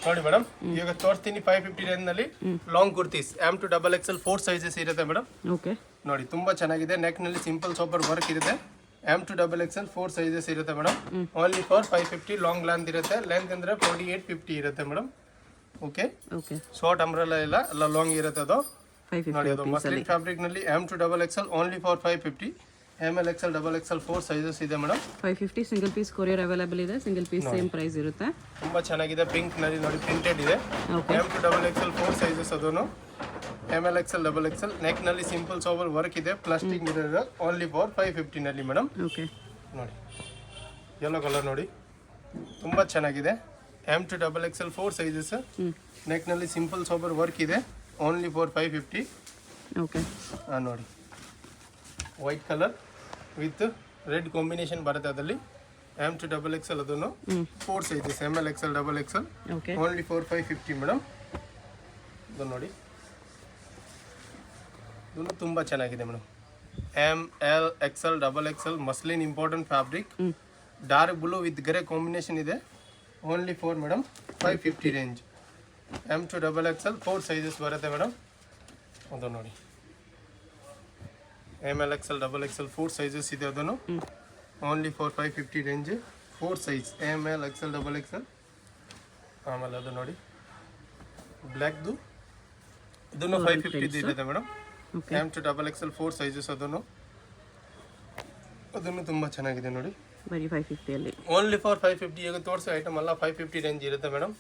ನೋಡಿ ಮೇಡಮ್, ಈಗ ತೋರಿಸ್ತೀನಿ 550 ರೇಂಜ್ ನಲ್ಲಿ ಲಾಂಗ್ ಕುರ್ತೀಸ್ M2XXL 4 ಸೈಜಸ್ ಇರುತ್ತೆ ಮೇಡಮ್. ಓಕೆ, ನೋಡಿ ತುಂಬಾ ಚೆನ್ನಾಗಿದೆ. ನೆಕ್ ನಲ್ಲಿ ಸಿಂಪಲ್ ಸೋಪರ್ ವರ್ಕ್ ಇರುತ್ತೆ. M2XXL 4 ಸೈಜಸ್ ಇರುತ್ತೆ madam. Only for 550. Long length ಇರುತ್ತೆ. ಲೆಂತ್ ಅಂದ್ರೆ 48-50 ಇರುತ್ತೆ ಮೇಡಮ್. ಓಕೆ, ಶಾರ್ಟ್ ಅಂಬ್ರೆಲಾ ಎಲ್ಲ ಲಾಂಗ್ ಇರುತ್ತೆ ಅದು. ನೋಡಿ ಅದು ಮಸ್ಲಿನ್ ಫ್ಯಾಬ್ರಿಕ್ ನಲ್ಲಿ M2XXL only for 550. ML XL XXL 4 sizes ಇದೆ madam. 550 single piece courier available ಇದೆ. ಸಿಂಗಲ್ ಪೀಸ್ ಸೇಮ್ ಪ್ರೈಸ್ ಇರುತ್ತೆ. ತುಂಬಾ ಚೆನ್ನಾಗಿದೆ. ಪಿಂಕ್ ನಲ್ಲಿ ನೋಡಿ ಪ್ರಿಂಟೆಡ್ ಇದೆ. M2XXL 4 ಸೈಜಸ್ ಅದನ್ನು. ML XL XXL ನೆಕ್ ನಲ್ಲಿ ಸಿಂಪಲ್ ಸೋಬರ್ ವರ್ಕ್ ಇದೆ. ಪ್ಲಾಸ್ಟಿಕ್ ಮಿರರ್ ಓನ್ಲಿ ಫಾರ್ 550 ನಲ್ಲಿ ಮೇಡಮ್. ಓಕೆ, ನೋಡಿ ಯೆಲ್ಲೋ ಕಲರ್ ನೋಡಿ ತುಂಬಾ ಚೆನ್ನಾಗಿದೆ. M2XXL 4 ಸೈಜಸ್ ನೆಕ್ ನಲ್ಲಿ ಸಿಂಪಲ್ ಸೋಬರ್ ವರ್ಕ್ ಇದೆ. Only for 550. ಓಕೆ, ನೋಡಿ white colour with red combination ಬರುತ್ತೆ ಅದರಲ್ಲಿ. M2XXL ಅದನ್ನು 4 sizes ML XL XXL only for 550 madam. ಇದು ನೋಡಿ ಇದು ತುಂಬ ಚೆನ್ನಾಗಿದೆ madam. ML XL XXL muslin important fabric. Dark blue with grey combination ಇದೆ. Only for madam 550 range. M2XXL 4 sizes ಬರುತ್ತೆ ಮೇಡಮ್. ಅದು ನೋಡಿ ML XL XXL 4 ಸೈಜಸ್ ಇದೆ ಅದನ್ನು. Only for 550 range. 4 size ML XL XXL. ಆಮೇಲೆ ಅದು ನೋಡಿ ಬ್ಲ್ಯಾಕ್ದು ಇದನ್ನು 550 ಇರುತ್ತೆ ಮೇಡಮ್. M2XXL 4 ಸೈಜಸ್ ಅದನ್ನು ತುಂಬ ಚೆನ್ನಾಗಿದೆ ನೋಡಿ. ಬರೀ 550 ಅಲ್ಲಿ ಓನ್ಲಿ ಫಾರ್ 550. ಈಗ ತೋರಿಸೋ ಐಟಮ್ ಅಲ್ಲ, 550 ರೇಂಜ್ ಇರುತ್ತೆ ಮೇಡಮ್.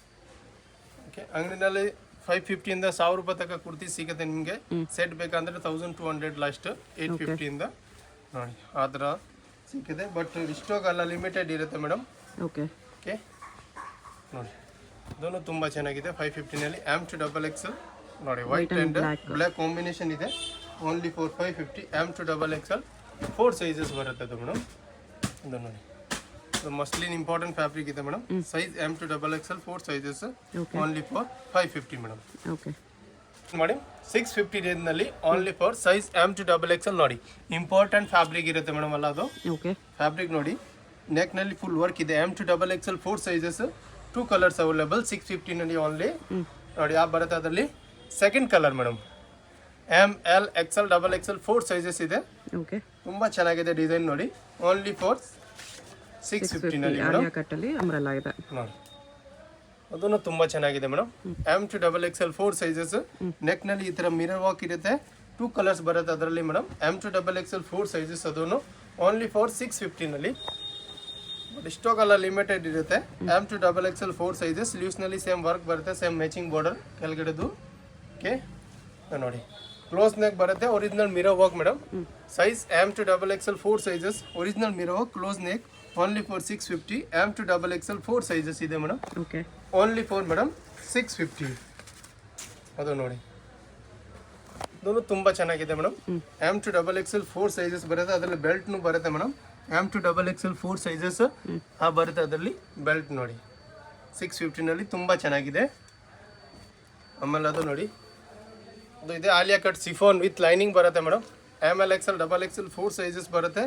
ಓಕೆ, ಅಂಗಡಿನಲ್ಲಿ 550 ಇಂದ 1000 ರೂಪಾಯಿ ತನಕ ಕುರ್ತಿ ಸಿಗುತ್ತೆ ನಿಮಗೆ. ಸೆಟ್ ಬೇಕಂದ್ರೆ 1200 ಲಾಸ್ಟ್ 850 ಇಂದ ನೋಡಿ ಆ ಥರ ಸಿಕ್ಕಿದೆ. ಬಟ್ ಇಷ್ಟೋಗಲ್ಲ, ಲಿಮಿಟೆಡ್ ಇರುತ್ತೆ ಮೇಡಮ್. ಓಕೆ, ಓಕೆ ನೋಡಿ ಇದನ್ನು ತುಂಬ ಚೆನ್ನಾಗಿದೆ. 550 ನಲ್ಲಿ M2XXL ನೋಡಿ ವೈಟ್ ಆ್ಯಂಡ್ ಬ್ಲ್ಯಾಕ್ ಕಾಂಬಿನೇಷನ್ ಇದೆ. Only for 550. M2XXL 4 ಸೈಜಸ್ ಬರುತ್ತೆ ಅದು ಮೇಡಮ್. ಇದು ನೋಡಿ ಮಸ್ಲಿನ್ ಇಂಪಾರ್ಟೆಂಟ್ ಫ್ಯಾಬ್ರಿಕ್ ಇದೆ madam. Size M2XXL 4 sizes only for 550 madam. Okay ಮಾಡಿ 650 ರೇಂಜ್ ನಲ್ಲಿ ಓನ್ಲಿ ಫಾರ್ ಸೈಜ್ M2XXL ನೋಡಿ ಇಂಪಾರ್ಟೆಂಟ್ ಫ್ಯಾಬ್ರಿಕ್ ಇರುತ್ತೆ ಮೇಡಮ್ ಅಲ್ಲ ಅದು. ಓಕೆ, ಫ್ಯಾಬ್ರಿಕ್ ನೋಡಿ ನೆಕ್ ನಲ್ಲಿ ಫುಲ್ ವರ್ಕ್ ಇದೆ. M2XXL 4 ಸೈಜಸ್ 2 ಕಲರ್ಸ್ ಅವೈಲೇಬಲ್ 650 ನಲ್ಲಿ ಓನ್ಲಿ. ನೋಡಿ ಆ ಬರುತ್ತೆ ಅದರಲ್ಲಿ second colour madam. ML XL XXL 4 sizes ಇದೆ. ಓಕೆ, ತುಂಬಾ ಚೆನ್ನಾಗಿದೆ ಡಿಸೈನ್ ನೋಡಿ. ಓನ್ಲಿ ಫಾರ್ 650 ನಲ್ಲಿ ಮೇಡಮ್. ಕಟ್ಟಲ್ಲಿ ಅಂಬ್ರೆಲಾ ಇದೆ ನೋಡಿ ಅದನ್ನು ತುಂಬಾ ಚೆನ್ನಾಗಿದೆ ಮೇಡಮ್. M2XXL 4 ಸೈಜಸ್ ನೆಕ್ ನಲ್ಲಿ ಈ ತರ ಮಿರರ್ ವರ್ಕ್ ಇರುತ್ತೆ. 2 ಕಲರ್ಸ್ ಬರುತ್ತೆ ಅದರಲ್ಲಿ ಮೇಡಮ್. M2XXL 4 ಸೈಜಸ್ ಅದನ್ನು ಓನ್ಲಿ ಫಾರ್ 650 ನಲ್ಲಿ. ಇಷ್ಟೋಗಲ್ಲ, ಲಿಮಿಟೆಡ್ ಇರುತ್ತೆ. M2XXL 4 ಸೈಜಸ್ ಸ್ಲೀವ್ಸ್ ನಲ್ಲಿ ಸೇಮ್ ವರ್ಕ್ ಬರುತ್ತೆ. ಸೇಮ್ ಮ್ಯಾಚಿಂಗ್ ಬಾರ್ಡರ್ ಕೆಳಗಡೆದು. ಓಕೆ ನೋಡಿ ಕ್ಲೋಸ್ ನೆಕ್ ಬರುತ್ತೆ. Original mirror work madam. Size M2XXL 4 sizes original mirror work close neck only for 650. M2XXL 4 sizes ಇದೆ madam. Okay, only for madam 650. ಅದು ನೋಡಿ ಇದನ್ನು ತುಂಬ ಚೆನ್ನಾಗಿದೆ ಮೇಡಮ್. M2XXL 4 ಸೈಜಸ್ ಬರುತ್ತೆ. ಅದರಲ್ಲಿ ಬೆಲ್ಟ್ನು ಬರುತ್ತೆ ಮೇಡಮ್. M2XXL 4 ಸೈಜಸ್ ಬರುತ್ತೆ ಅದರಲ್ಲಿ ಬೆಲ್ಟ್ ನೋಡಿ 650 ನಲ್ಲಿ ತುಂಬ ಚೆನ್ನಾಗಿದೆ. ಆಮೇಲೆ ಅದು ನೋಡಿ ಅದು ಇದೆ Alia cut chiffon with lining ಬರುತ್ತೆ madam. ML XL XXL 4 sizes ಬರುತ್ತೆ.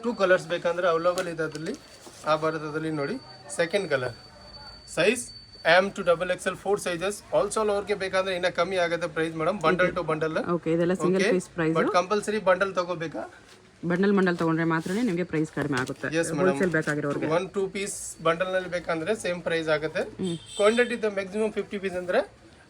2 ಕಲರ್ಸ್ ಬೇಕಂದ್ರೆ ಅವೈಲೇಬಲ್ ಇದೆ ಅದರಲ್ಲಿ. ಬರುತ್ತೆ ಅದರಲ್ಲಿ ನೋಡಿ second colour. Size M2XXL 4 sizes also ಅವ್ರಿಗೆ ಬೇಕಂದ್ರೆ ಇನ್ನ ಕಮ್ಮಿ ಆಗುತ್ತೆ price madam. Bundle to bundle. Okay, ಇದೆಲ್ಲ single piece price. But compulsory bundle ತಗೋಬೇಕಾ? ಬಂಡಲ್ ತಗೊಂಡ್ರೆ ಮಾತ್ರನೇ ನಿಮಗೆ ಪ್ರೈಸ್ ಕಡಿಮೆ ಆಗುತ್ತೆ. ಹೋಲ್ಸೇಲ್ ಬೇಕಾಗಿರೋರಿಗೆ 1-2 ಪೀಸ್ ಬಂಡಲ್ ನಲ್ಲಿ ಬೇಕಂದ್ರೆ ಸೇಮ್ ಪ್ರೈಸ್ ಆಗುತ್ತೆ. ಕ್ವಾಂಟಿಟಿ ಮ್ಯಾಕ್ಸಿಮಮ್ 50 ಪೀಸ್ ಅಂದ್ರೆ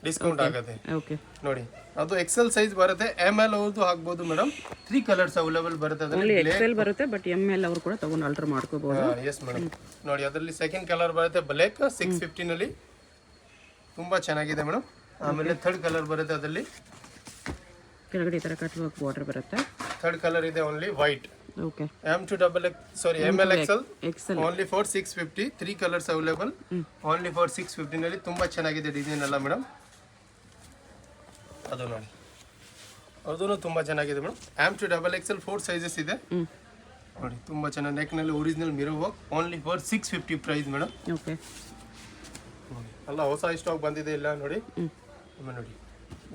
ಡಿಸ್ಕೌಂಟ್ ಆಗುತ್ತೆ. ಓಕೆ ನೋಡಿ ಅದು XL ಸೈಜ್ ಬರುತ್ತೆ. ML ಅವ್ರದ್ದು ಆಗ್ಬೋದು ಮೇಡಮ್. 3 ಕಲರ್ಸ್ ಅವೈಲೇಬಲ್ ಬರುತ್ತೆ ಅದರಲ್ಲಿ. XL ಬರುತ್ತೆ ಬಟ್ ML ಅವರು ಕೂಡ ತಗೊಂಡು ಆಲ್ಟರ್ ಮಾಡ್ಕೋಬಹುದು. ಎಸ್ ಮೇಡಮ್ ನೋಡಿ ಅದರಲ್ಲಿ ಸೆಕೆಂಡ್ ಕಲರ್ ಬರುತ್ತೆ ಬ್ಲ್ಯಾಕ್ 650 ನಲ್ಲಿ ತುಂಬಾ ಚೆನ್ನಾಗಿದೆ ಮೇಡಮ್. ಆಮೇಲೆ ಥರ್ಡ್ ಕಲರ್ ಬರುತ್ತೆ ಅದರಲ್ಲಿ ಕೆಳಗಡೆ ಈ ತರ ಕಟ್ ವರ್ಕ್ ಬಾರ್ಡರ್ ಬರುತ್ತೆ. ಥರ್ಡ್ ಕಲರ್ ಇದೆ only white. Okay, ML XL only for 650. 3 colours available only for 650 ನಲ್ಲಿ ತುಂಬಾ ಚೆನ್ನಾಗಿದೆ ಡಿಸೈನ್ ಎಲ್ಲ ಮೇಡಮ್. ಅದು ನೋಡಿ ಅದೂ ತುಂಬ ಚೆನ್ನಾಗಿದೆ ಮೇಡಮ್. M2XXL 4 ಸೈಜಸ್ ಇದೆ ನೋಡಿ ತುಂಬ ಚೆನ್ನಾಗಿ. ನೆಕ್ ನಲ್ಲಿ original mirror work only for 650 price madam. Okay, ಅಲ್ಲ ಹೊಸ ಸ್ಟಾಕ್ ಬಂದಿದೆ ಇಲ್ಲ ನೋಡಿ. ನೋಡಿ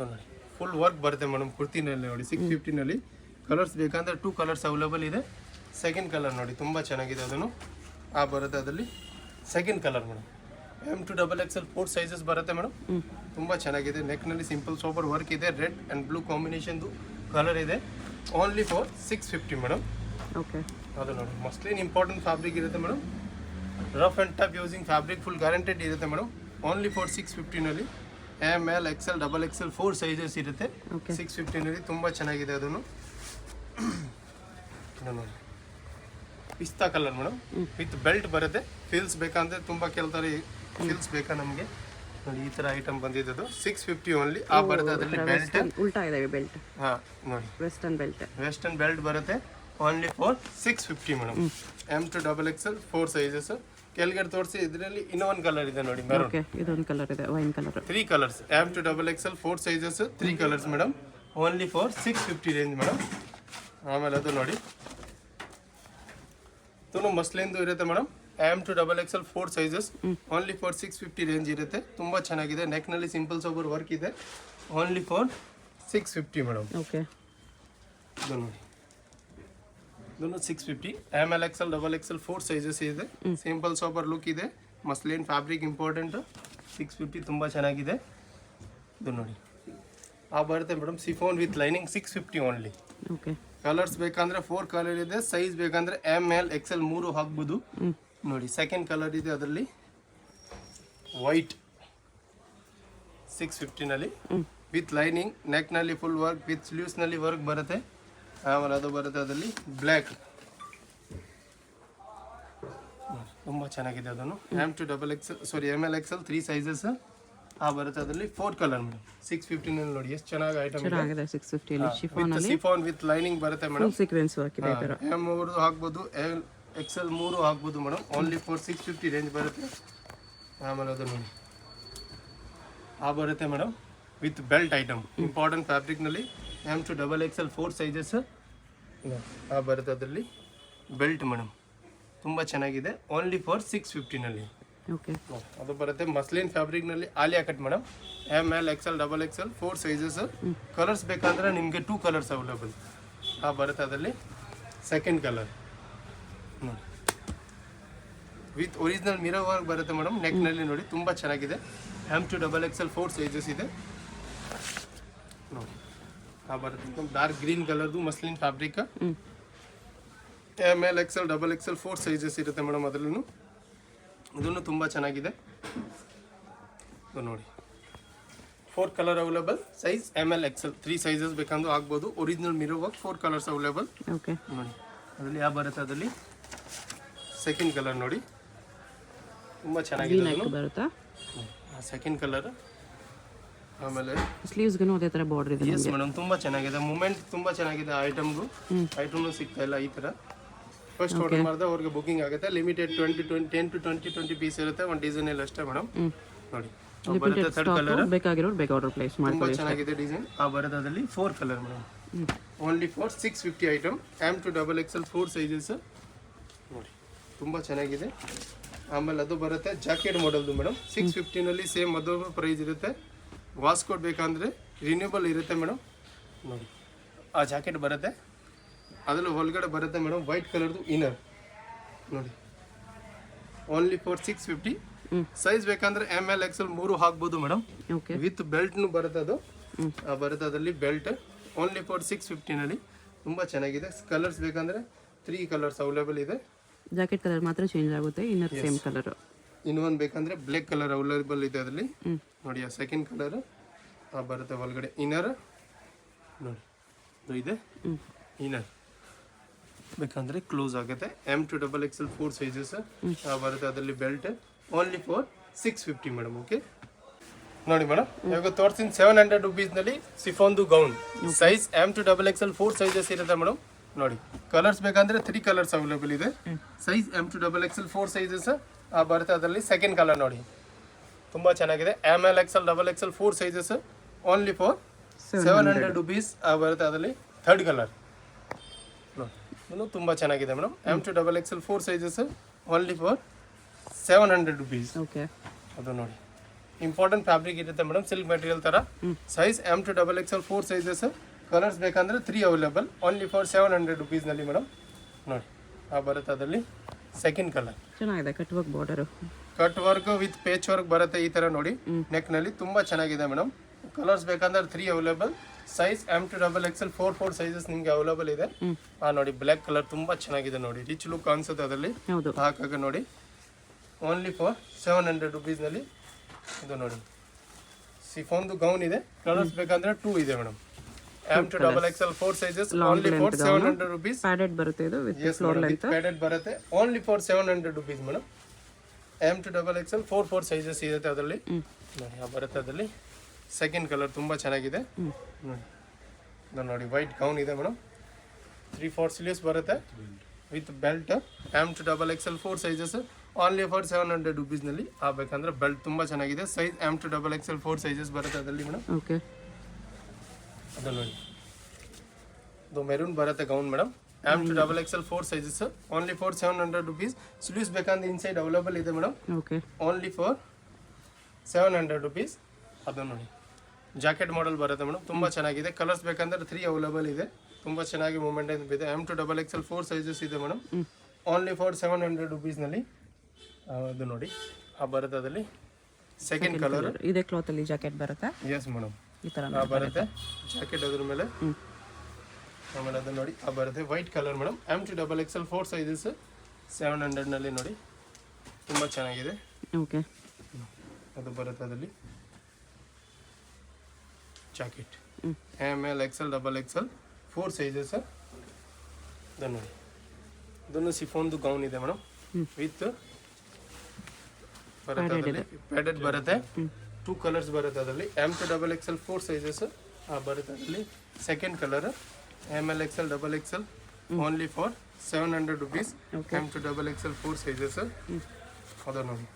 ನೋಡಿ ಫುಲ್ ವರ್ಕ್ ಬರುತ್ತೆ ಮೇಡಮ್ ಕುರ್ತಿನಲ್ಲಿ ನೋಡಿ 650 ನಲ್ಲಿ. ಕಲರ್ಸ್ ಬೇಕಂದ್ರೆ 2 ಕಲರ್ಸ್ ಅವೈಲೇಬಲ್ ಇದೆ. ಸೆಕೆಂಡ್ ಕಲರ್ ನೋಡಿ ತುಂಬ ಚೆನ್ನಾಗಿದೆ ಅದನ್ನು ಬರುತ್ತೆ ಅದರಲ್ಲಿ second colour madam. M2XXL 4 sizes ಬರುತ್ತೆ ಮೇಡಮ್. ತುಂಬ ಚೆನ್ನಾಗಿದೆ. ನೆಕ್ನಲ್ಲಿ ಸಿಂಪಲ್ ಸೋಬರ್ ವರ್ಕ್ ಇದೆ. ರೆಡ್ ಆ್ಯಂಡ್ ಬ್ಲೂ ಕಾಂಬಿನೇಷನ್ದು ಕಲರ್ ಇದೆ. Only for 650 madam. ಓಕೆ, ಅದು ನೋಡಿ ಮಸ್ಲಿನ್ ಇಂಪಾರ್ಟೆಂಟ್ ಫ್ಯಾಬ್ರಿಕ್ ಇರುತ್ತೆ madam. Rough and tough using fabric full guaranteed ಇರುತ್ತೆ ಮೇಡಮ್. ಓನ್ಲಿ ಫಾರ್ 650ನಲ್ಲಿ ML XL XXL 4 ಸೈಜಸ್ ಇರುತ್ತೆ. 650ನಲ್ಲಿ ತುಂಬ ಚೆನ್ನಾಗಿದೆ. ಅದನ್ನು ನೋಡಿ ಪಿಸ್ತಾ ಕಲರ್ ಮೇಡಮ್, ವಿತ್ ಬೆಲ್ಟ್ ಬರುತ್ತೆ. ಫಿಲ್ಸ್ ಬೇಕಂದ್ರೆ ತುಂಬ ಕೇಳ್ತಾರೆ, ಫಿಲ್ಸ್ ಬೇಕಾ ನಮಗೆ ನೋಡಿ. ಈ ಥರ ಐಟಮ್ ಬಂದಿದ್ದು 650 ಓನ್ಲಿ. ಆ ಬರುತ್ತೆ ಅದರಲ್ಲಿ ಬೆಲ್ಟ್ ಉಲ್ಟಾ ಇದೆ ಬೆಲ್ಟ್. ಹಾಂ ನೋಡಿ, ವೆಸ್ಟರ್ನ್ ಬೆಲ್ಟ್ ಬರುತ್ತೆ. Only for 650 madam. M2XXL 4 sizes. ಕೆಳಗಡೆ ತೋರಿಸಿ. ಇದರಲ್ಲಿ ಇನ್ನೊಂದು ಕಲರ್ ಇದೆ ನೋಡಿ, ಮೆರೂನ್. ಓಕೆ, ಇದೊಂದು ಕಲರ್ ಇದೆ, wine colour. 3 colours. M2XXL 4 sizes, 3 colours madam. Only for 650 range madam. ಆಮೇಲೆ ಅದು ನೋಡಿ ತುನು ಮಸ್ಲಿಂದು ಇರುತ್ತೆ madam. M2XXL 4 sizes. Only for 650 range ಇರುತ್ತೆ. ತುಂಬ ಚೆನ್ನಾಗಿದೆ. ನೆಕ್ನಲ್ಲಿ ಸಿಂಪಲ್ ಸೋಬರ್ ವರ್ಕ್ ಇದೆ. Only for 650 madam. ಓಕೆ, ಇದು ನೋಡಿ, ಇದನ್ನು 650. ML XL XXL 4 ಸೈಜಸ್ ಇದೆ. ಸಿಂಪಲ್ ಸೋಬರ್ ಲುಕ್ ಇದೆ. Muslin fabric important. 650 ತುಂಬ ಚೆನ್ನಾಗಿದೆ. ಇದು ನೋಡಿ ಆ ಬರುತ್ತೆ madam. Chiffon with lining 650 only. Okay, colours ಬೇಕಂದ್ರೆ 4 ಕಲರ್ ಇದೆ. ಸೈಜ್ ಬೇಕಂದ್ರೆ ML XL 3 ಹಾಕ್ಬೋದು ನೋಡಿ. ಸೆಕೆಂಡ್ ಕಲರ್ ಇದೆ ಅದರಲ್ಲಿ ವೈಟ್. 650ನಲ್ಲಿ ವಿತ್ ಲೈನಿಂಗ್. ನೆಕ್ನಲ್ಲಿ ಫುಲ್ ವರ್ಕ್ ವಿತ್ ಸ್ಲೀವ್ಸ್ನಲ್ಲಿ ವರ್ಕ್ ಬರುತ್ತೆ. ಆಮೇಲೆ ಅದು ಬರುತ್ತೆ ಅದರಲ್ಲಿ ಬ್ಲ್ಯಾಕ್. ತುಂಬ ಚೆನ್ನಾಗಿದೆ. ಅದನ್ನು ML XL 3 ಸೈಜಸ್. ಆ ಬರುತ್ತೆ ಅದರಲ್ಲಿ 4 ಕಲರ್ ಮೇಡಮ್. 650ನಲ್ಲಿ ನೋಡಿ ಎಷ್ಟು ಚೆನ್ನಾಗಿ ಐಟಮ್ ಚೆನ್ನಾಗಿದೆ. 650 ಅಲ್ಲಿ ಶಿಫಾನ್ ಅಲ್ಲಿ ಸಿಫಾನ್ ವಿತ್ ಲೈನಿಂಗ್ ಬರುತ್ತೆ ಮೇಡಮ್. ಸೀಕ್ವೆನ್ಸ್ ಹಾಕಿದೆ ಈ ತರ. M3 ಹಾಕ್ಬೋದು, XL 3 ಹಾಕ್ಬೋದು ಮೇಡಮ್. ಓನ್ಲಿ ಫಾರ್ 650 ರೇಂಜ್ ಬರುತ್ತೆ. ಆಮೇಲೆ ಅದು ನೋಡಿ ಆ ಬರುತ್ತೆ madam with belt item. Important ಫ್ಯಾಬ್ರಿಕ್ನಲ್ಲಿ M2XXL 4 ಸೈಜಸ್. ಆ ಬರುತ್ತೆ ಅದರಲ್ಲಿ ಬೆಲ್ಟ್ ಮೇಡಮ್. ತುಂಬ ಚೆನ್ನಾಗಿದೆ. Only for 650ನಲ್ಲಿ. ಓಕೆ, ಅದು ಬರುತ್ತೆ ಮಸ್ಲಿನ್ ಫ್ಯಾಬ್ರಿಕ್ನಲ್ಲಿ Alia cut madam. ML XL XXL 4 sizes. Colours ಬೇಕಾದ್ರೆ ನಿಮಗೆ 2 ಕಲರ್ಸ್ ಅವೈಲೇಬಲ್. ಆ ಬರುತ್ತೆ ಅದರಲ್ಲಿ ಸೆಕೆಂಡ್ ಕಲರ್ ನೋಡಿ ವಿತ್ ಒರಿಜಿನಲ್ ಮಿರರ್ ವರ್ಕ್ ಬರುತ್ತೆ ಮೇಡಮ್. ನೆಕ್ನಲ್ಲಿ ನೋಡಿ ತುಂಬ ಚೆನ್ನಾಗಿದೆ. M2XXL 4 ಸೈಜಸ್ ಇದೆ ನೋಡಿ. ಆ ಬರುತ್ತೆ ಡಾರ್ಕ್ ಗ್ರೀನ್ ಕಲರ್ದು muslin fabric. ML XL XXL 4 sizes ಇರುತ್ತೆ ಮೇಡಮ್. ಅದರಲ್ಲೂ ಇದನ್ನು ತುಂಬ ಚೆನ್ನಾಗಿದೆ. ಇದು ನೋಡಿ 4 colour available. Size ML XL 3 sizes ಬೇಕಂದ್ರೂ ಆಗ್ಬೋದು. Original mirror work 4 colours available. Okay, ನೋಡಿ ಅದರಲ್ಲಿ ಯಾವ ಬರುತ್ತೆ ಅದರಲ್ಲಿ ಸೆಕೆಂಡ್ ಕಲರ್ ನೋಡಿ ತುಂಬ ಚೆನ್ನಾಗಿದೆ. ಬರುತ್ತಾ ಸೆಕೆಂಡ್ ಕಲರ್. ಆಮೇಲೆ ಸ್ಲೀವ್ಸ್ಗೂ ಅದೇ ತರ ಬಾರ್ಡರ್ ಇದೆ. ಎಸ್ ಮೇಡಮ್, ತುಂಬ ಚೆನ್ನಾಗಿದೆ. ಮೂಮೆಂಟ್ ತುಂಬ ಚೆನ್ನಾಗಿದೆ. ಐಟಮ್ನು ಸಿಗ್ತಾ ಇಲ್ಲ ಈ ಥರ. ಫಸ್ಟ್ ಆರ್ಡರ್ ಮಾಡಿದ್ರೆ ಅವ್ರಿಗೆ ಬುಕಿಂಗ್ ಆಗುತ್ತೆ. ಲಿಮಿಟೆಡ್ 10 to 20 ಪೀಸ್ ಇರುತ್ತೆ. ಒಂದು ಡಿಸೈನ್ ಇಲ್ಲ ಅಷ್ಟೇ ಮೇಡಮ್. ನೋಡಿ ಬರುತ್ತೆ ಥರ್ಡ್ ಕಲರ್. ಬೇಕಾಗಿರೋರು ಬೇಗ ಆರ್ಡರ್ ಪ್ಲೇಸ್ ತುಂಬ ಮಾಡ್ಕೊಳ್ಳಿ. ಚೆನ್ನಾಗಿದೆ ಡಿಸೈನ್. ಆ ಬರುತ್ತೆ ಅದರಲ್ಲಿ 4 colour madam. Only for 650 item. M2XXL 4 sizes ನೋಡಿ ತುಂಬ ಚೆನ್ನಾಗಿದೆ. ಆಮೇಲೆ ಅದು ಬರುತ್ತೆ ಜಾಕೆಟ್ ಮಾಡೆಲ್ದು ಮೇಡಮ್. 650ನಲ್ಲಿ ಸೇಮ್ ಅದು ಪ್ರೈಸ್ ಇರುತ್ತೆ. ವಾಸ್ಕೋಟ್ ಬೇಕಂದ್ರೆ ರಿನ್ಯೂಬಲ್ ಇರುತ್ತೆ ಮೇಡಮ್. ನೋಡಿ ಆ ಜಾಕೆಟ್ ಬರುತ್ತೆ. ಅದರಲ್ಲಿ ಒಳಗಡೆ ಬರುತ್ತೆ ಮೇಡಮ್ ವೈಟ್ ಕಲರ್ದು ಇನ್ನರ್ ನೋಡಿ. Only for 650. ಸೈಜ್ ಬೇಕಂದ್ರೆ ML XL 3 ಹಾಕ್ಬೋದು ಮೇಡಮ್. ಓಕೆ, ವಿತ್ ಬೆಲ್ಟ್ನು ಬರುತ್ತೆ. ಅದು ಬರುತ್ತೆ ಅದರಲ್ಲಿ ಬೆಲ್ಟ್. ಓನ್ಲಿ ಫಾರ್ 650ನಲ್ಲಿ ತುಂಬ ಚೆನ್ನಾಗಿದೆ. ಕಲರ್ಸ್ ಬೇಕಂದ್ರೆ 3 ಕಲರ್ಸ್ ಅವೈಲೇಬಲ್ ಇದೆ. ಜಾಕೆಟ್ ಕಲರ್ ಮಾತ್ರ ಚೇಂಜ್ ಆಗುತ್ತೆ. Inner same colour. ಇನ್ನೊಂದು ಬೇಕಂದ್ರೆ ಬ್ಲ್ಯಾಕ್ ಕಲರ್ ಅವೈಲೇಬಲ್ ಇದೆ ಅದರಲ್ಲಿ ನೋಡಿ. ಆ ಸೆಕೆಂಡ್ ಕಲರ್ ಬರುತ್ತೆ ಒಳಗಡೆ ಇನ್ನರ್ ನೋಡಿ. ಇದು ಇದೆ ಇನ್ನರ್. ಬೇಕಂದ್ರೆ ಕ್ಲೋಸ್ ಆಗುತ್ತೆ. M2XXL 4 ಸೈಜಸ್ ಬರುತ್ತೆ ಅದರಲ್ಲಿ belt. Only for 650 madam. Okay ನೋಡಿ ಮೇಡಮ್, ಇವಾಗ ತೋರಿಸ್ತೀನಿ 700 ರುಪೀಸ್ನಲ್ಲಿ ಸಿಫಾನ್ದು ಗೌನ್. ಸೈಜ್ M2XXL 4 ಸೈಜಸ್ ಇರುತ್ತೆ ಮೇಡಮ್. ನೋಡಿ ಕಲರ್ಸ್ ಬೇಕಂದ್ರೆ 3 ಕಲರ್ಸ್ ಅವೈಲೇಬಲ್ ಇದೆ. ಸೈಜ್ M2XXL 4 ಸೈಜಸ್ ಬರುತ್ತೆ ಅದರಲ್ಲಿ ಸೆಕೆಂಡ್ ಕಲರ್ ನೋಡಿ ತುಂಬ ಚೆನ್ನಾಗಿದೆ. ML XL XXL 4 sizes. Only for 700 rupees ಬರುತ್ತೆ ಅದರಲ್ಲಿ ಥರ್ಡ್ ಕಲರ್ ನೋಡಿ. ಇದು ತುಂಬ ಚೆನ್ನಾಗಿದೆ madam. M2XXL 4 sizes. Only for 700 rupees. Okay, ಅದು ನೋಡಿ ಇಂಪಾರ್ಟೆಂಟ್ ಫ್ಯಾಬ್ರಿಕ್ ಇರುತ್ತೆ ಮೇಡಮ್. ಸಿಲ್ಕ್ ಮೆಟೀರಿಯಲ್ ಥರ. Size M2XXL 4 sizes. ಕಲರ್ಸ್ ಬೇಕಂದ್ರೆ 3 ಅವೈಲೇಬಲ್. ಓನ್ಲಿ ಫಾರ್ 700 ರುಪೀಸ್ನಲ್ಲಿ ಮೇಡಮ್. ನೋಡಿ ಬರುತ್ತೆ ಅದರಲ್ಲಿ ಸೆಕೆಂಡ್ ಕಲರ್. ಚೆನ್ನಾಗಿದೆ. Cut work border. Cut work with patch work ಬರುತ್ತೆ ಈ ತರ ನೋಡಿ ನೆಕ್ ನಲ್ಲಿ ತುಂಬಾ ಚೆನ್ನಾಗಿದೆ ಮೇಡಮ್. ಕಲರ್ಸ್ ಬೇಕಂದ್ರೆ 3 ಅವೈಲೇಬಲ್. ಸೈಜ್ M2XXL 4 ಸೈಜಸ್ ನಿಮ್ಗೆ ಅವೈಲೇಬಲ್ ಇದೆ. ನೋಡಿ ಬ್ಲ್ಯಾಕ್ ಕಲರ್ ತುಂಬಾ ಚೆನ್ನಾಗಿದೆ ನೋಡಿ, ರಿಚ್ ಲುಕ್ ಅನ್ಸುತ್ತೆ ಅದರಲ್ಲಿ ಹೌದು. ಹಾಗಾಗಿ ನೋಡಿ ಓನ್ಲಿ ಫಾರ್ 700 rupees ನಲ್ಲಿ ಇದು ನೋಡಿ ಸಿಫಾನ್ದು ಗೌನ್ ಇದೆ. ಕಲರ್ಸ್ ಬೇಕಂದ್ರೆ 2 ಇದೆ madam. M2XXL 4 sizes only for 700 rupees. Padded ಬರುತ್ತೆ ಇದು ವಿತ್ ಫ್ಲೋರ್ ಲೆಂತ್. ಪ್ಯಾಡೆಡ್ ಬರುತ್ತೆ only for 700 rupees madam. M2XXL 4 sizes ಇರುತ್ತೆ ಅದರಲ್ಲಿ ನೋಡಿ ಬರುತ್ತೆ ಅದರಲ್ಲಿ. ಸೆಕೆಂಡ್ ಕಲರ್ ತುಂಬಾ ಚೆನ್ನಾಗಿದೆ ನೋಡಿ. ಇದು ನೋಡಿ ವೈಟ್ ಗೌನ್ ಇದೆ ಮೇಡಮ್. 3/4 ಸ್ಲೀವ್ಸ್ ಬರುತ್ತೆ with belt. M2XXL 4 sizes only for 700 rupees ನಲ್ಲಿ. ಬೇಕಂದ್ರೆ ಬೆಲ್ಟ್ ತುಂಬಾ ಚೆನ್ನಾಗಿದೆ. ಸೈಜ್ M2XXL 4 ಸೈಜಸ್ ಬರುತ್ತೆ ಅದರಲ್ಲಿ ಮೇಡಮ್. ಓಕೆ, ಅದು ನೋಡಿ ಇದು ಮೆರೂನ್ ಬರುತ್ತೆ gown madam. M2XXL 4 sizes only for 700 rupees. Sleeves ಬೇಕಂದ್ರೆ ಇನ್ಸೈಡ್ ಅವೈಲೇಬಲ್ ಇದೆ madam. Okay, only for 700 rupees. ಅದು ನೋಡಿ ಜಾಕೆಟ್ ಮಾಡೆಲ್ ಬರುತ್ತೆ ಮೇಡಮ್. ತುಂಬ ಚೆನ್ನಾಗಿದೆ. ಕಲರ್ಸ್ ಬೇಕಂದ್ರೆ 3 ಅವೈಲೇಬಲ್ ಇದೆ. ತುಂಬ ಚೆನ್ನಾಗಿ ಮೂಮೆಂಟ್ ಇದೆ. M2XXL 4 ಸೈಜಸ್ ಇದೆ ಮೇಡಮ್. ಓನ್ಲಿ ಫಾರ್ 700 rupees ನಲ್ಲಿ. ಅದು ನೋಡಿ ಬರುತ್ತೆ ಅದರಲ್ಲಿ. ಸೆಕೆಂಡ್ ಕಲರ್ ಇದೇ ಕ್ಲಾತ್ ಅಲ್ಲಿ ಜಾಕೆಟ್ ಬರುತ್ತೆ. ಎಸ್ ಮೇಡಮ್, ಈ ತರ ಬರುತ್ತೆ ಜಾಕೆಟ್ ಅದ್ರ ಮೇಲೆ. ಆಮೇಲೆ ಅದು ನೋಡಿ ಬರುತ್ತೆ white colour madam. M2XXL 4 sizes 700 ನಲ್ಲಿ ನೋಡಿ ತುಂಬ ಚೆನ್ನಾಗಿದೆ. ಓಕೆ, ಅದು ಬರುತ್ತೆ ಅದರಲ್ಲಿ jacket. ML XL XXL 4 sizes. ನೋಡಿ ಇದನ್ನು ಸಿಫೋನ್ದು ಗೌನ್ ಇದೆ ಮೇಡಮ್ ವಿತ್ ಬರುತ್ತೆ ಪ್ಯಾಡೆಡ್ ಬರುತ್ತೆ. 2 ಕಲರ್ಸ್ ಬರುತ್ತೆ ಅದರಲ್ಲಿ. M2XXL 4 ಸೈಜಸ್ ಬರುತ್ತೆ ಅದರಲ್ಲಿ. Second colour ML XL XXL only for 700 rupees. M2XXL 4 sizes. ಅದು ನೋಡಿ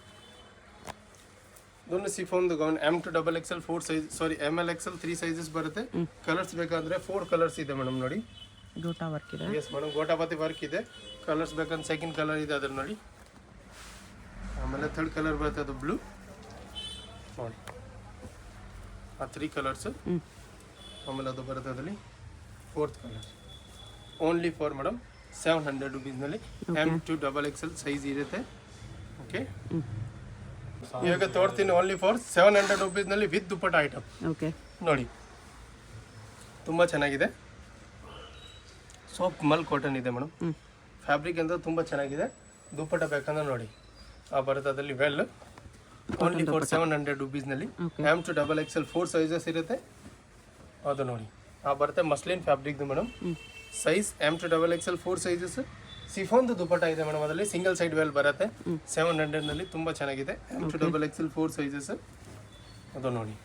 ಇದೊಂದು ಸಿಫೋನ್ದು gown. M2XXL 4 size ML XL 3 sizes ಬರುತ್ತೆ. ಕಲರ್ಸ್ ಬೇಕಾದ್ರೆ 4 ಕಲರ್ಸ್ ಇದೆ ಮೇಡಮ್ ನೋಡಿ. ಗೋಟಾ ವರ್ಕ್ ಇದೆ. ಎಸ್ ಮೇಡಮ್, ಗೋಟಾಪತಿ ವರ್ಕ್ ಇದೆ. ಕಲರ್ಸ್ ಬೇಕಂದ್ರೆ ಸೆಕೆಂಡ್ ಕಲರ್ ಇದೆ ಅದ್ರ ನೋಡಿ. ಆಮೇಲೆ ಥರ್ಡ್ ಕಲರ್ ಬರುತ್ತೆ ಅದು ಬ್ಲೂ ನೋಡಿ. 3 ಕಲರ್ಸ್. ಆಮೇಲೆ ಅದು ಬರುತ್ತೆ ಅದರಲ್ಲಿ 4th colour. Only for madam 700 rupees ನಲ್ಲಿ. M2XXL ಸೈಜ್ ಇರುತ್ತೆ. ಓಕೆ, ಇವಾಗ ತೋರ್ತೀನಿ ಓನ್ಲಿ ಫಾರ್ 700 rupees ನಲ್ಲಿ ವಿತ್ ದುಪ್ಪಟ್ಟ ಐಟಮ್. ಓಕೆ, ನೋಡಿ ತುಂಬ ಚೆನ್ನಾಗಿದೆ. ಸಾಫ್ಟ್ ಮಲ್ ಕಾಟನ್ ಇದೆ ಮೇಡಮ್. ಫ್ಯಾಬ್ರಿಕ್ ಅಂತ ತುಂಬ ಚೆನ್ನಾಗಿದೆ. ದುಪ್ಪಟ್ಟ ಬೇಕಂದ್ರೆ ನೋಡಿ ಬರುತ್ತೆ ಅದರಲ್ಲಿ ವೆಲ್. ಓನ್ಲಿ ಫಾರ್ 700 rupees ನಲ್ಲಿ. M2XXL 4 ಸೈಜಸ್ ಇರುತ್ತೆ. ಅದು ನೋಡಿ ಬರುತ್ತೆ ಮಸ್ಲಿನ್ ಫ್ಯಾಬ್ರಿಕ್ದು ಮೇಡಮ್. Size M2XXL 4 sizes. ಸಿಫೋನ್ದು ದುಪ್ಪಟ್ಟ ಇದೆ ಮೇಡಮ್ ಅದರಲ್ಲಿ. ಸಿಂಗಲ್ ಸೈಡ್ ವೆಲ್ ಬರುತ್ತೆ 700 ನಲ್ಲಿ. ತುಂಬ ಚೆನ್ನಾಗಿದೆ. M2XXL 4 sizes. ಅದು ನೋಡಿ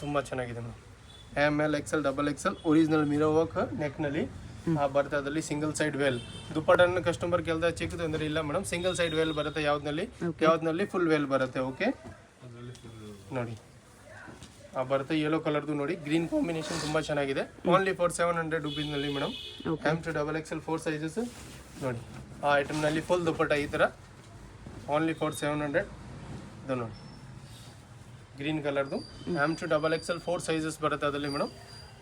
ತುಂಬ ಚೆನ್ನಾಗಿದೆ madam. ML XL XXL original mirror work ನೆಕ್ನಲ್ಲಿ ಬರುತ್ತೆ ಅದರಲ್ಲಿ. Single side well. ದುಪ್ಪಟ್ಟನ್ನು ಕಸ್ಟಮರ್ ಕೇಳ್ದ ಚಿಕ್ಕದು ಅಂದ್ರೆ ಇಲ್ಲ ಮೇಡಮ್, ಸಿಂಗಲ್ ಸೈಡ್ ವೆಲ್ ಬರುತ್ತೆ. ಯಾವ್ದ್ನಲ್ಲಿ ಫುಲ್ ವೆಲ್ ಬರುತ್ತೆ. ಓಕೆ ನೋಡಿ ಬರುತ್ತೆ ಯೆಲ್ಲೋ ಕಲರ್ದು ನೋಡಿ. ಗ್ರೀನ್ ಕಾಂಬಿನೇಷನ್ ತುಂಬ ಚೆನ್ನಾಗಿದೆ. ಓನ್ಲಿ ಫಾರ್ 700 rupees ನಲ್ಲಿ ಮೇಡಮ್. M2XXL 4 ಸೈಜಸ್ ನೋಡಿ. ಐಟಮ್ನಲ್ಲಿ ಫುಲ್ ದುಪ್ಪಟ್ಟ ಈ ಥರ ಓನ್ಲಿ ಫಾರ್ 700. ಇದು ನೋಡಿ ಗ್ರೀನ್ ಕಲರ್ದು. M2XXL 4 ಸೈಜಸ್ ಬರುತ್ತೆ ಅದರಲ್ಲಿ ಮೇಡಮ್.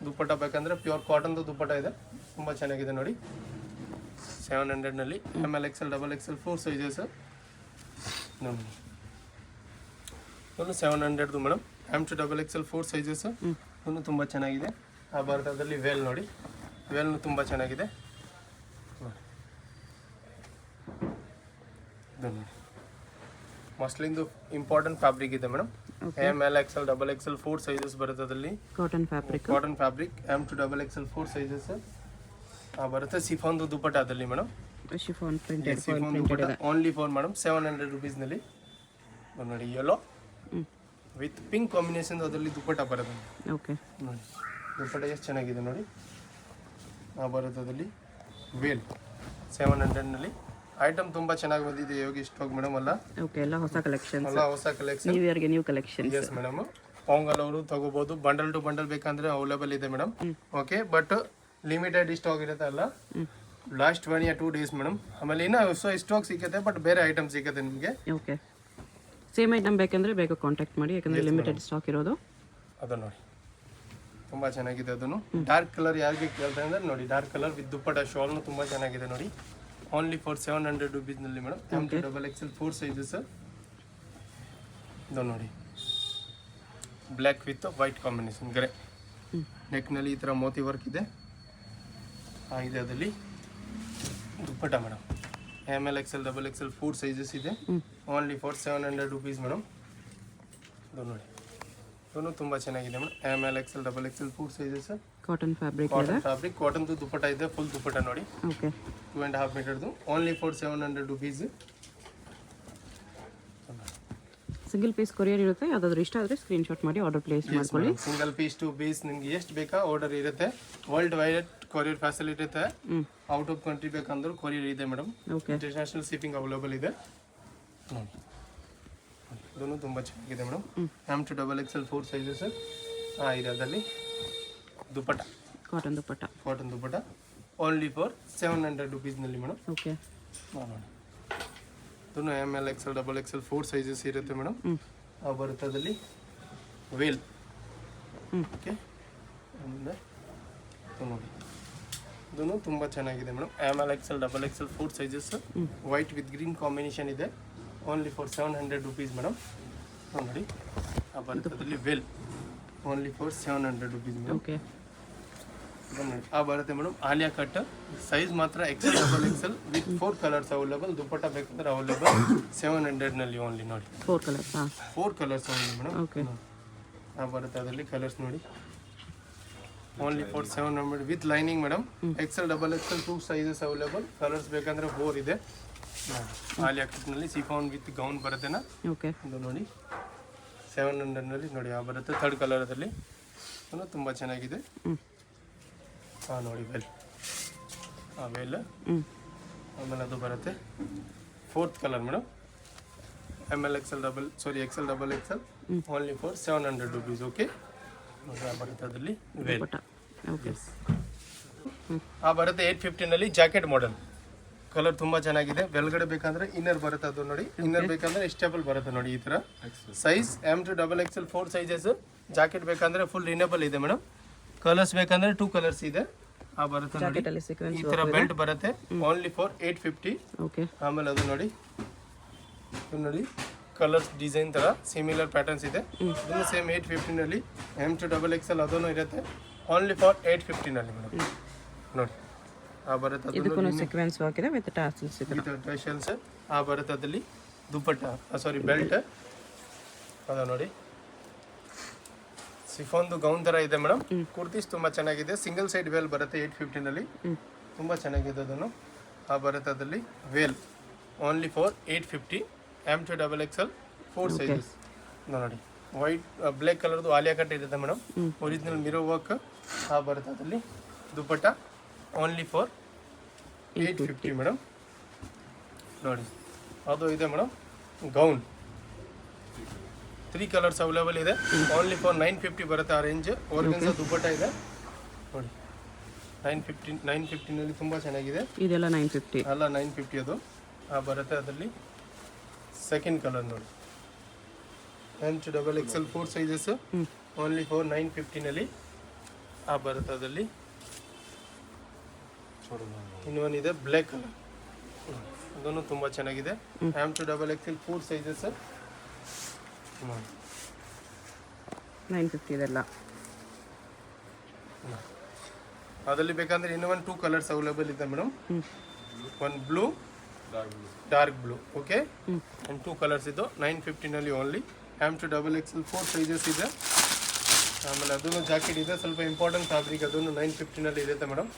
ದುಪ್ಪಟ್ಟ ಬೇಕಂದ್ರೆ ಪ್ಯೂರ್ ಕಾಟನ್ದು ದುಪ್ಪಟ್ಟ ಇದೆ. ತುಂಬ ಚೆನ್ನಾಗಿದೆ ನೋಡಿ. 700 ನಲ್ಲಿ. ML XL XXL 4 ಸೈಜಸ್ ನೋಡಿ. 700 ಮೇಡಮ್. M2XXL 4 ಸೈಜಸ್ ಇನ್ನೂ ತುಂಬ ಚೆನ್ನಾಗಿದೆ. ಭಾರತದಲ್ಲಿ ವೇಲ್ ನೋಡಿ. ವೇಲ್ನು ತುಂಬ ಚೆನ್ನಾಗಿದೆ. ಮಸ್ಲಿಂದು ಇಂಪಾರ್ಟೆಂಟ್ ಫ್ಯಾಬ್ರಿಕ್ ಇದೆ madam. ML XL XXL 4 sizes ಬರುತ್ತೆ ಅದರಲ್ಲಿ. Cotton fabric. M2XXL 4 ಸೈಜಸ್ ಬರುತ್ತೆ. ಸಿಫಾನ್ದು ದುಪ್ಪಟ್ಟ ಅದರಲ್ಲಿ madam. Chiffon dupatta only for madam 700 rupees ನಲ್ಲಿ. ನೋಡಿ ಯೆಲ್ಲೋ ವಿತ್ ಪಿಂಕ್ ಕಾಂಬಿನೇಷನ್ ಅದರಲ್ಲಿ ದುಪ್ಪಟ್ಟ ಬರುತ್ತೆ. ಓಕೆ ನೋಡಿ ದುಪ್ಪಟ್ಟ ಎಷ್ಟು ಚೆನ್ನಾಗಿದೆ ನೋಡಿ. ಬರುತ್ತೆ ಅದರಲ್ಲಿ ವೇಲ್ 700 ನಲ್ಲಿ. ಐಟಮ್ ತುಂಬಾ ಚೆನ್ನಾಗಿ ಬಂದಿದೆ ಯೋಗಿ ಸ್ಟಾಕ್ ಮೇಡಮ್. ಅಲ್ಲ ಓಕೆ, ಎಲ್ಲ ಹೊಸ ಕಲೆಕ್ಷನ್. ನ್ಯೂ ಇಯರ್ಗೆ new collection. Yes madam, Pongal ಅವರು ತಗೋಬಹುದು. ಬಂಡಲ್ ಟು ಬಂಡಲ್ ಬೇಕಂದ್ರೆ ಅವೈಲೇಬಲ್ ಇದೆ madam. Okay, but limited stock ಇರುತ್ತೆ. ಅಲ್ಲ ಲಾಸ್ಟ್ 1 or 2 days ಮೇಡಮ್. ಆಮೇಲೆ ಇನ್ನೂ ಹೊಸ ಸ್ಟಾಕ್ ಸಿಗುತ್ತೆ, ಬಟ್ ಬೇರೆ ಐಟಮ್ ಸಿಗುತ್ತೆ ನಿಮಗೆ. ಓಕೆ, ಸೇಮ್ ಐಟಮ್ ಬೇಕಂದ್ರೆ ಬೇಗ ಕಾಂಟ್ಯಾಕ್ಟ್ ಮಾಡಿ, ಯಾಕಂದ್ರೆ ಲಿಮಿಟೆಡ್ ಸ್ಟಾಕ್ ಇರೋದು. ಅದು ನೋಡಿ ತುಂಬಾ ಚೆನ್ನಾಗಿದೆ. ಅದನ್ನು ಡಾರ್ಕ್ ಕಲರ್ ಯಾರಿಗೆ ಕೇಳ್ತಾ ಅಂದ್ರೆ ನೋಡಿ, ಡಾರ್ಕ್ ಕಲರ್ ವಿತ್ ದುಪ್ಪಟ್ಟ ಶಾಲ್ನು ತುಂಬಾ ಚೆನ್ನಾಗಿದೆ ನೋಡಿ. ಓನ್ಲಿ ಫಾರ್ 700 ರುಪೀಸ್ನಲ್ಲಿ madam. M to double XL 4 sizes. ಇದು ನೋಡಿ black with white combination grey. ನೆಕ್ನಲ್ಲಿ ಈ ಥರ ಮೋತಿ ವರ್ಕ್ ಇದೆ. ಇದೆ ಅದರಲ್ಲಿ dupatta madam. M L XL double XL 4 sizes ಇದೆ. Only for 700 rupees madam. ಇದು ನೋಡಿ ಇದೂ ತುಂಬ ಚೆನ್ನಾಗಿದೆ madam. M L XL double XL 4 sizes. Cotton fabric ಕಾಟನ್ದು ದುಪ್ಪಟ್ಟ ಇದೆ. ಫುಲ್ ದುಪ್ಪಟ್ಟ ನೋಡಿ. ಓಕೆ 2.5 ಮೀಟರ್ದು. Only for 700 rupees. Single piece courier ಇರುತ್ತೆ. ಯಾವುದಾದ್ರೂ ಇಷ್ಟ ಆದರೆ ಸ್ಕ್ರೀನ್ಶಾಟ್ ಮಾಡಿ ಆರ್ಡರ್ ಪ್ಲೇಸ್ ಮಾಡ್ಕೊಳ್ಳಿ. ಸಿಂಗಲ್ ಪೀಸ್ ಟು ಪೀಸ್ ನಿಮ್ಗೆ ಎಷ್ಟು ಬೇಕಾ ಆರ್ಡರ್ ಇರುತ್ತೆ. ವರ್ಲ್ಡ್ ವೈಡ್ ಕೊರಿಯರ್ ಫೆಸಿಲಿಟಿ ಇರುತ್ತೆ. ಔಟ್ ಆಫ್ ಕಂಟ್ರಿ ಬೇಕಂದ್ರೆ ಕೊರಿಯರ್ ಇದೆ madam. Okay international shipping available ಇದೆ. ಇದೂ ತುಂಬ ಚೆನ್ನಾಗಿದೆ madam. M to double XL 4 sizes. ಇದೆ ಅದರಲ್ಲಿ dupatta cotton dupatta only for 700 ರುಪೀಸ್ನಲ್ಲಿ ಮೇಡಮ್. ಓಕೆ ನೋಡಿ ಇದನ್ನು M L XL double XL 4 sizes ಇರುತ್ತೆ ಮೇಡಮ್. ಬರುತ್ತೆ ಅದರಲ್ಲಿ ವೇಲ್. ಓಕೆ ಆಮೇಲೆ ನೋಡಿ ಇದೂ ತುಂಬ ಚೆನ್ನಾಗಿದೆ madam. M L XL double XL 4 sizes. White with green combination ಇದೆ. Only for 700 rupees madam. ನೋಡಿ ಬರುತ್ತೆ ಅದರಲ್ಲಿ veil. Only for 700 rupees madam. Okay ಬರುತ್ತೆ ಮೇಡಮ್. ಆಲಿಯಾ ಕಟ್ ಸೈಜ್ ಮಾತ್ರ XL double XL with 4 colours available. Dupatta ಬೇಕಂದ್ರೆ ಅವೈಲೇಬಲ್ 700ನಲ್ಲಿ ಓನ್ಲಿ. ನೋಡಿ 4 colours only madam. Okay ಬರುತ್ತೆ ಅದರಲ್ಲಿ ಕಲರ್ಸ್ ನೋಡಿ. Only for 700 with lining madam. XL double XL 2 sizes available. Colours ಬೇಕಂದ್ರೆ 4 ಇದೆ. ಆಲಿಯಾ ಕಟ್ನಲ್ಲಿ ಸಿಫಾನ್ ವಿತ್ ಗೌನ್ ಬರುತ್ತೆನಾ. ಓಕೆ ಇದು ನೋಡಿ 700ನಲ್ಲಿ ನೋಡಿ ಬರುತ್ತೆ. 3rd ಕಲರದಲ್ಲಿ ತುಂಬ ಚೆನ್ನಾಗಿದೆ. ನೋಡಿ ವೆಲ್ ವೆಲ್. ಆಮೇಲೆ ಅದು ಬರುತ್ತೆ 4th colour madam. M L Excel Excel double Excel only for 700 rupees. Okay ನೋಡಿ ಬರುತ್ತೆ ಅದರಲ್ಲಿ ವೆಲ್. ಓಕೆ ಬರುತ್ತೆ 850ನಲ್ಲಿ ಜಾಕೆಟ್ ಮಾಡೆಲ್. ಕಲರ್ ತುಂಬ ಚೆನ್ನಾಗಿದೆ. ಬೆಳಗಡೆ ಬೇಕಂದ್ರೆ ಇನ್ನರ್ ಬರುತ್ತೆ. ಅದು ನೋಡಿ ಇನ್ನರ್ ಬೇಕಂದ್ರೆ ಸ್ಟೇಬಲ್ ಬರುತ್ತೆ ನೋಡಿ ಈ ಥರ. Size M to double XL 4 sizes. Jacket ಬೇಕಂದ್ರೆ ಫುಲ್ ರಿನೇಬಲ್ ಇದೆ ಮೇಡಮ್. ಕಲರ್ಸ್ ಬೇಕಂದ್ರೆ 2 ಕಲರ್ಸ್ ಇದೆ. ಬರುತ್ತೆ ನೋಡಿ ಈ ಥರ ಬೆಲ್ಟ್ ಬರುತ್ತೆ. Only for 850. ಓಕೆ ಆಮೇಲೆ ಅದು ನೋಡಿ ಕಲರ್ಸ್ ಡಿಸೈನ್ ಥರ ಸಿಮಿಲರ್ ಪ್ಯಾಟರ್ನ್ಸ್ ಇದೆ. ಇದನ್ನು ಸೇಮ್ 850ನಲ್ಲಿ. ಎಮ್ ಟು ಡಬಲ್ ಎಕ್ಸೆಲ್ ಅದೂ ಇರುತ್ತೆ. ಓನ್ಲಿ ಫಾರ್ 850ನಲ್ಲಿ ಮೇಡಮ್. ನೋಡಿ ಬರುತ್ತೆ ಇದಕ್ಕೂ ಸೀಕ್ವೆನ್ಸ್ ವರ್ಕ್ ಇದೆ ವಿತ್ ಟಾಸಲ್ಸ್ ಇದೆ. ಟೇಷನ್ಸ್ ಬರುತ್ತೆ ಅದರಲ್ಲಿ ದುಪ್ಪಟ್ಟ ಬೆಲ್ಟ್. ಅದ ನೋಡಿ ಸಿಫಾನ್ದು ಗೌನ್ ಥರ ಇದೆ ಮೇಡಮ್. ಕುರ್ತೀಸ್ ತುಂಬ ಚೆನ್ನಾಗಿದೆ. ಸಿಂಗಲ್ ಸೈಡ್ ವೇಲ್ ಬರುತ್ತೆ 850ನಲ್ಲಿ. ತುಂಬ ಚೆನ್ನಾಗಿದೆ ಅದನ್ನು. ಬರುತ್ತೆ ಅದರಲ್ಲಿ veil. Only for 850. M to double XL 4 sizes. ನೋಡಿ ವೈಟ್ ಬ್ಲ್ಯಾಕ್ ಕಲರ್ದು ಆಲಿಯಾ ಕಟ್ ಇರುತ್ತೆ ಮೇಡಮ್. Original mirror work. ಬರುತ್ತೆ ಅದರಲ್ಲಿ ದುಪ್ಪಟ್ಟ. Only for 850 madam. ನೋಡಿ ಅದು ಇದೆ ಮೇಡಮ್ ಗೌನ್. 3 ಕಲರ್ಸ್ ಅವೈಲೇಬಲ್ ಇದೆ. ಓನ್ಲಿ ಫಾರ್ 950 ಬರುತ್ತೆ ಆ ರೇಂಜ್. ಆರ್ಗನ್ಸಾ ದುಪ್ಪಟ್ಟ ಇದೆ ನೋಡಿ. 950ನಲ್ಲಿ ತುಂಬ ಚೆನ್ನಾಗಿದೆ. ಇದೆಲ್ಲ 950 ಅಲ್ಲ 950 ಅದು. ಬರುತ್ತೆ ಅದರಲ್ಲಿ 2nd ಕಲರ್ ನೋಡಿ. M to double XL 4 sizes. Only for 950ನಲ್ಲಿ ಬರುತ್ತೆ ಅದರಲ್ಲಿ. ಇನ್ನೊಂದಿದೆ ಬ್ಲ್ಯಾಕ್ ಕಲರ್. ಅದನ್ನು ತುಂಬ ಚೆನ್ನಾಗಿದೆ. M to double XL 4 sizes. 950 ಇದೆಲ್ಲ. ಅದರಲ್ಲಿ ಬೇಕಂದ್ರೆ ಇನ್ನೊಂದು 2 ಕಲರ್ಸ್ ಅವೈಲೇಬಲ್ ಇದೆ ಮೇಡಮ್. ಒಂದು blue dark blue. Okay and 2 colours ಇದು 950ನಲ್ಲಿ only. M to double XL 4 sizes ಇದೆ. ಆಮೇಲೆ ಅದನ್ನು ಜಾಕೆಟ್ ಇದೆ ಸ್ವಲ್ಪ ಇಂಪಾರ್ಟೆಂಟ್ ಫ್ಯಾಬ್ರಿಕ್. ಅದನ್ನು 950ನಲ್ಲಿ ಇರುತ್ತೆ ಮೇಡಮ್.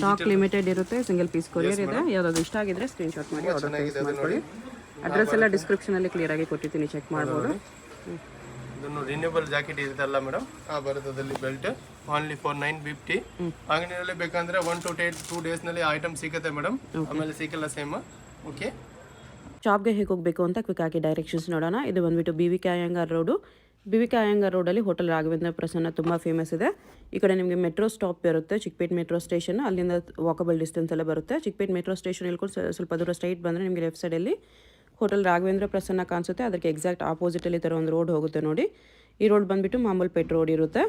ಸ್ಟಾಕ್ ಲಿಮಿಟೆಡ್ ಇರುತ್ತೆ. ಸಿಂಗಲ್ ಪೀಸ್ ಕೊರಿಯರ್ ಇದೆ. ಯಾವ್ದಾದ್ರು ಇಷ್ಟ ಆಗಿದ್ರೆ ಸ್ಕ್ರೀನ್ಶಾಟ್ ಮಾಡಿ ಆರ್ಡರ್ ಚೆನ್ನಾಗಿದೆ ಅದು ನೋಡಿ. ಅಡ್ರೆಸ್ ಎಲ್ಲ ಡಿಸ್ಕ್ರಿಪ್ಷನ್ ಅಲ್ಲಿ ಕ್ಲಿಯರ್ ಆಗಿ ಕೊಟ್ಟಿರ್ತೀನಿ, ಚೆಕ್ ಮಾಡ್ಬೋದು. ಇದನ್ನು ರಿನ್ಯೂಬಲ್ ಜಾಕೆಟ್ ಇರುತ್ತಲ್ಲ ಮೇಡಮ್. ಬರುತ್ತದಲ್ಲಿ ಬೆಲ್ಟ್. Only for 950. ಅಂಗಡಿಯಲ್ಲಿ ಬೇಕಂದ್ರೆ 1 to 2 ಡೇಸ್ನಲ್ಲಿ ಐಟಮ್ ಸಿಗುತ್ತೆ ಮೇಡಮ್. ಆಮೇಲೆ ಸಿಕ್ಕಲ್ಲ ಸೇಮ್. ಓಕೆ ಶಾಪ್ಗೆ ಹೇಗೆ ಹೋಗಬೇಕು ಅಂತ ಕ್ವಿಕ್ ಆಗಿ ಡೈರೆಕ್ಷನ್ಸ್ ನೋಡೋಣ. ಇದು ಬಂದ್ಬಿಟ್ಟು BVK Iyengar road. BVK Iyengar ರೋಡಲ್ಲಿ ಹೋಟೆಲ್ ರಾಘವೇಂದ್ರ ಪ್ರಸನ್ನ ತುಂಬ ಫೇಮಸ್ ಇದೆ. ಈ ಕಡೆ ನಿಮಗೆ ಮೆಟ್ರೋ ಸ್ಟಾಪ್ ಬರುತ್ತೆ, ಚಿಕ್ಕಪೇಟ್ ಮೆಟ್ರೋ ಸ್ಟೇಷನ್. ಅಲ್ಲಿಂದ ವಾಕಬಲ್ ಡಿಸ್ಟೆನ್ಸ್ ಎಲ್ಲ ಬರುತ್ತೆ. ಚಿಕ್ಕಪೇಟ್ ಮೆಟ್ರೋ ಸ್ಟೇಷನ್ ಇಳ್ಕೊಂಡು ಸ್ವಲ್ಪ ದೂರ ಸ್ಟ್ರೈಟ್ ಬಂದರೆ ನಿಮಗೆ ಲೆಫ್ಟ್ ಸೈಡಲ್ಲಿ ಹೋಟೆಲ್ ರಾಘವೇಂದ್ರ ಪ್ರಸನ್ನ ಕಾಣಿಸುತ್ತೆ. ಅದಕ್ಕೆ ಎಕ್ಸಾಕ್ಟ್ ಆಪೋಸಿಟಲ್ಲಿ ಈ ಥರ ಒಂದು ರೋಡ್ ಹೋಗುತ್ತೆ ನೋಡಿ. ಈ ರೋಡ್ ಬಂದುಬಿಟ್ಟು ಮಾಮೂಲ್ಪೇಟ್ ರೋಡ್ ಇರುತ್ತೆ.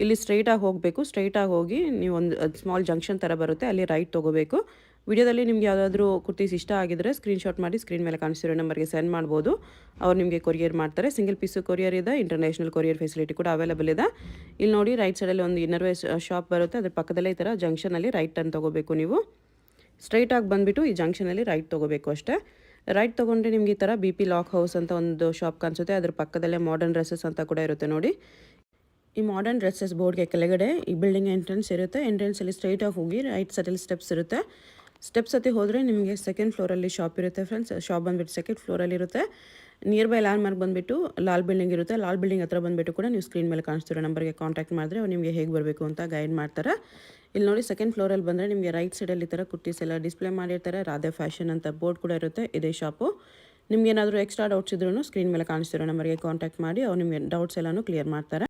ಇಲ್ಲಿ ಸ್ಟ್ರೈಟಾಗಿ ಹೋಗಬೇಕು. ಸ್ಟ್ರೈಟಾಗಿ ಹೋಗಿ ನೀವು ಒಂದು ಸ್ಮಾಲ್ ಜಂಕ್ಷನ್ ಥರ ಬರುತ್ತೆ, ಅಲ್ಲಿ ರೈಟ್ ತೊಗೋಬೇಕು. ವಿಡಿಯೋದಲ್ಲಿ ನಿಮ್ಗೆ ಯಾವುದಾದ್ರೂ ಕುರ್ತೀಸ್ ಇಷ್ಟ ಆಗಿದ್ರೆ ಸ್ಕ್ರೀನ್ಶಾಟ್ ಮಾಡಿ ಸ್ಕ್ರೀನ್ ಮೇಲೆ ಕಾಣಿಸ್ತಿರೋ ನಂಬರ್ಗೆ ಸೆಂಡ್ ಮಾಡ್ಬೋದು. ಅವ್ರು ನಿಮಗೆ ಕೊರಿಯರ್ ಮಾಡ್ತಾರೆ. ಸಿಂಗಲ್ ಪೀಸು ಕೊರಿಯರ್ ಇದೆ, ಇಂಟರ್ನ್ಯಾಷನಲ್ ಕೊರಿಯರ್ ಫೆಸಿಲಿಟಿ ಕೂಡ ಅವೈಲೇಬಲ್ ಇದೆ. ಇಲ್ಲಿ ನೋಡಿ ರೈಟ್ ಸೈಡಲ್ಲಿ ಒಂದು ಇನ್ನರ್ ವೇರ್ ಶಾಪ್ ಬರುತ್ತೆ. ಅದ್ರ ಪಕ್ಕದಲ್ಲೇ ಈ ಥರ ಜಂಕ್ಷನಲ್ಲಿ ರೈಟ್ ಟರ್ನ್ ತೊಗೋಬೇಕು. ನೀವು ಸ್ಟ್ರೈಟಾಗಿ ಬಂದುಬಿಟ್ಟು ಈ ಜಂಕ್ಷನಲ್ಲಿ ರೈಟ್ ತೊಗೋಬೇಕು ಅಷ್ಟೇ. ರೈಟ್ ತೊಗೊಂಡ್ರೆ ನಿಮ್ಗೆ ಈ ಥರ ಬಿ ಪಿ ಲಾಕ್ ಹೌಸ್ ಅಂತ ಒಂದು ಶಾಪ್ ಕಾಣಿಸುತ್ತೆ. ಅದ್ರ ಪಕ್ಕದಲ್ಲೇ ಮಾಡರ್ನ್ ಡ್ರೆಸ್ಸಸ್ ಅಂತ ಕೂಡ ಇರುತ್ತೆ ನೋಡಿ. ಈ ಮಾಡರ್ನ್ ಡ್ರೆಸ್ಸಸ್ ಬೋರ್ಡ್ಗೆ ಕೆಳಗಡೆ ಈ ಬಿಲ್ಡಿಂಗ್ ಎಂಟ್ರೆನ್ಸ್ ಇರುತ್ತೆ. ಎಂಟ್ರೆನ್ಸಲ್ಲಿ ಸ್ಟ್ರೈಟಾಗಿ ಹೋಗಿ ರೈಟ್ ಸೈಡಲ್ಲಿ ಸ್ಟೆಪ್ಸ್ ಇರುತ್ತೆ. ಸ್ಟೆಪ್ಸ್ ಹತ್ತಿ ಹೋದರೆ ನಿಮಗೆ ಸೆಕೆಂಡ್ ಫ್ಲೋರಲ್ಲಿ ಶಾಪ್ ಇರುತ್ತೆ ಫ್ರೆಂಡ್ಸ್. ಶಾಪ್ ಬಂದುಬಿಟ್ಟು ಸೆಕೆಂಡ್ ಫ್ಲೋರಲ್ಲಿ ಇರುತ್ತೆ. ನಿಯರ್ ಬೈ ಲ್ಯಾಂಡ್ ಮಾರ್ಕ್ ಬಂದುಬಿಟ್ಟು ಲಾಲ್ ಬಿಲ್ಡಿಂಗ್ ಇರುತ್ತೆ. ಲಾಲ್ ಬಿಲ್ಡಿಂಗ್ ಹತ್ರ ಬಂದುಬಿಟ್ಟು ಕೂಡ ನೀವು ಸ್ಕ್ರೀನ್ ಮೇಲೆ ಕಾಣಿಸ್ತಿರೋ ನಂಬರ್ಗೆ ಕಾಂಟ್ಯಾಕ್ಟ್ ಮಾಡಿದ್ರೆ ಅವ್ರು ನಿಮಗೆ ಹೇಗೆ ಬರಬೇಕು ಅಂತ ಗೈಡ್ ಮಾಡ್ತಾರೆ. ಇಲ್ಲಿ ನೋಡಿ ಸೆಕೆಂಡ್ ಫ್ಲೋರಲ್ಲಿ ಬಂದರೆ ನಿಮಗೆ ರೈಟ್ ಸೈಡಲ್ಲಿ ಈ ಥರ ಕುರ್ತೀಸ್ ಎಲ್ಲ ಡಿಸ್ಪ್ಲೇ ಮಾಡಿರ್ತಾರೆ. ರಾಧೆ ಫ್ಯಾಷನ್ ಅಂತ ಬೋರ್ಡ್ ಕೂಡ ಇರುತ್ತೆ. ಇದೇ ಶಾಪು. ನಿಮ್ಗೆ ಏನಾದರೂ ಎಕ್ಸ್ಟ್ರಾ ಡೌಟ್ಸ್ ಇದ್ರೂ ಸ್ಕ್ರೀನ್ ಮೇಲೆ ಕಾಣಿಸ್ತಿರೋ ನಂಬರ್ಗೆ ಕಾಂಟ್ಯಾಕ್ಟ್ ಮಾಡಿ ಅವ್ರು ನಿಮಗೆ ಡೌಟ್ಸ್ ಎಲ್ಲನೂ ಕ್ಲಿಯರ್ ಮಾಡ್ತಾರೆ.